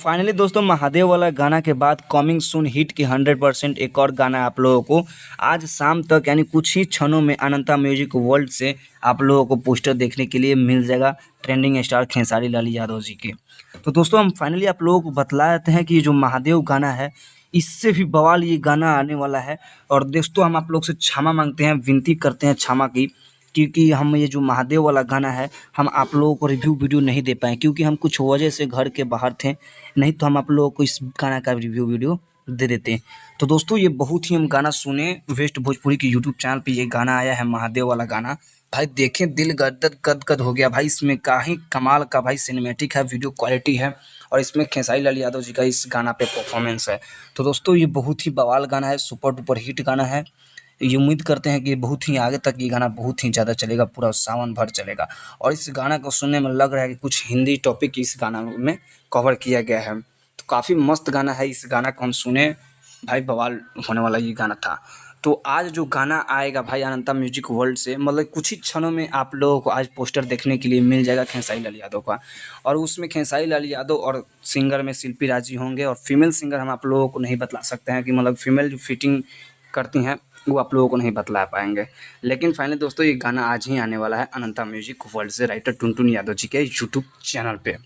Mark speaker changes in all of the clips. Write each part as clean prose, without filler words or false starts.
Speaker 1: Finally दोस्तों महादेव वाला गाना के बाद कमिंग सून हिट की 100% एक और गाना आप लोगों को आज शाम तक यानी कुछ ही क्षणों में अनंता म्यूजिक वर्ल्ड से आप लोगों को पोस्टर देखने के लिए मिल जाएगा ट्रेंडिंग स्टार खेसारी लाल यादव जी के। तो दोस्तों हम फाइनली आप लोगों को बतला देते हैं कि ये जो महादेव गाना है इससे भी बवाल ये गाना आने वाला है। और दोस्तों हम आप लोग से क्षमा मांगते हैं, विनती करते हैं क्षमा की, क्योंकि हम ये जो महादेव वाला गाना है हम आप लोगों को रिव्यू वीडियो नहीं दे पाए क्योंकि हम कुछ वजह से घर के बाहर थे, नहीं तो हम आप लोगों को इस गाना का रिव्यू वीडियो दे देते। तो दोस्तों ये बहुत ही हम गाना सुने, वेस्ट भोजपुरी के यूट्यूब चैनल पे ये गाना आया है महादेव वाला गाना। भाई देखें दिल गदगद गदगद हो गया भाई, इसमें काहे कमाल का भाई सिनेमैटिक है, वीडियो क्वालिटी है और इसमें खेसारी लाल यादव जी का इस गाना पे परफॉर्मेंस है। तो दोस्तों ये बहुत ही बवाल गाना है, सुपर डुपर हिट गाना है। ये उम्मीद करते हैं कि बहुत ही आगे तक ये गाना बहुत ही ज़्यादा चलेगा, पूरा सावन भर चलेगा। और इस गाना को सुनने में लग रहा है कि कुछ हिंदी टॉपिक इस गाना में कवर किया गया है। तो काफ़ी मस्त गाना है, इस गाना को हम सुने भाई, बवाल होने वाला ये गाना था। तो आज जो गाना आएगा भाई अनंता म्यूजिक वर्ल्ड से, मतलब कुछ ही क्षणों में आप लोगों को आज पोस्टर देखने के लिए मिल जाएगा खेसारी लाल यादव का। और उसमें खेसारी लाल यादव और सिंगर में शिल्पी राजी होंगे और फीमेल सिंगर हम आप लोगों को नहीं बतला सकते हैं कि मतलब फीमेल जो फिटिंग करती हैं वो आप लोगों को नहीं बतला पाएंगे। लेकिन फाइनली दोस्तों ये गाना आज ही आने वाला है अनंता म्यूजिक वर्ल्ड से राइटर टुनटुन यादव जी के यूट्यूब चैनल पे।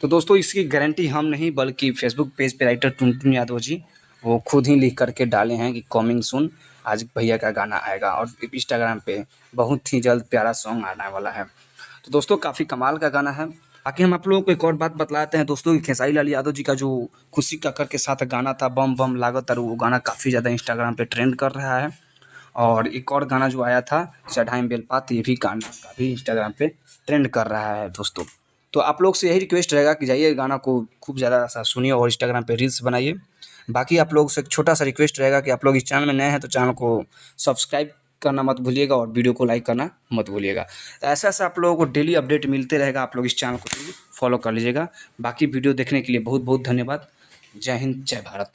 Speaker 1: तो दोस्तों इसकी गारंटी हम नहीं बल्कि फेसबुक पेज पे राइटर टुनटुन यादव जी वो खुद ही लिख करके डाले हैं कि कमिंग सून आज भैया का गाना आएगा। और इंस्टाग्राम पे बहुत ही जल्द प्यारा सॉन्ग आने वाला है। तो दोस्तों काफ़ी कमाल का गाना है। बाकी हम आप लोगों को एक और बात बतलाते हैं दोस्तों कि खेसारी लाल यादव जी का जो खुशी कक्कर के साथ गाना था बम बम लागत, और वो गाना काफ़ी ज़्यादा इंस्टाग्राम पे ट्रेंड कर रहा है। और एक और गाना जो आया था चढ़ाई बेलपात, ये भी गाना काफ़ी इंस्टाग्राम पे ट्रेंड कर रहा है दोस्तों। तो आप लोग से यही रिक्वेस्ट रहेगा कि जाइए गाना को खूब ज़्यादा सा सुनिए और इंस्टाग्राम पे रील्स बनाइए। बाकी आप लोग से एक छोटा सा रिक्वेस्ट रहेगा कि आप लोग इस चैनल में नए हैं तो चैनल को सब्सक्राइब करना मत भूलिएगा और वीडियो को लाइक करना मत भूलिएगा। तो ऐसा ऐसा आप लोगों को डेली अपडेट मिलते रहेगा, आप लोग इस चैनल को फॉलो कर लीजिएगा। बाकी वीडियो देखने के लिए बहुत बहुत धन्यवाद। जय हिंद, जय भारत।